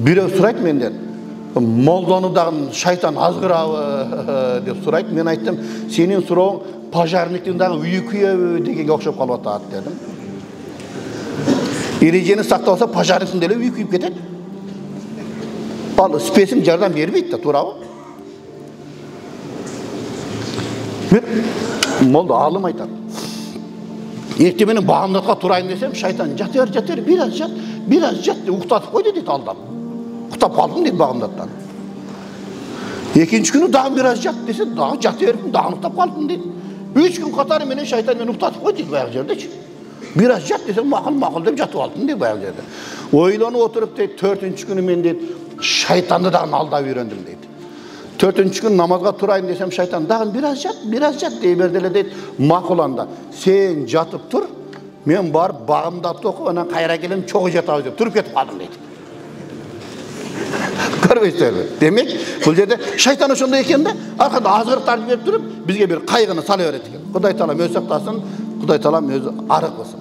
Бирөө сурайт менден, молданудағы шайтан азғырабы деп сурайт. Мен айттым, сенің сурауың пожарниктіңдағы үйі күйебі дегенге оқшап қалып атады дедім. Ережені сақталса пожарниктің деле үйі күйіп кетеді. Ал спесім жардам бермейді, турабы. Мен молда алым айтады. Ертеменің бағымдатқа турайын десем, шайтан жатыр, biraz жат деп ұқтатып қойды дейді алдан. Ұқтап қалдым дейді бағымдаттан. Екінші күні дағы biraz жат десе, дағы жатырмын, дағы ұқтап қалдым дейді. 3 күн қатары менен шайтан мені ұқтатып қойды дейді баяғы жерде. Biraz жат десем, мақыл деп жатып алдым дейді баяғы жерде. Ойланып отырып дейді, 4-ші күні мен дейді, шайтанды дағын алдап үйрендім дейді. 4-ші күн намазға тұрайын десем, шайтан дағын biraz жат дей берделе дейді. Мақыланда, сен жатып тұр, мен барып бағымдатты оқып, анан қайра келем чоғы жатабыз деп тұрып кетіп қалдым дейді. Көрбейсіздер бе? Демек, бұл жерде шайтан ошондай екен де, арқада азғырықтарды беріп тұрып, бізге бір қайғыны сала береді екен. Құдай Таалам өзі сақтасын, Құдай Таалам өзі арық болсын.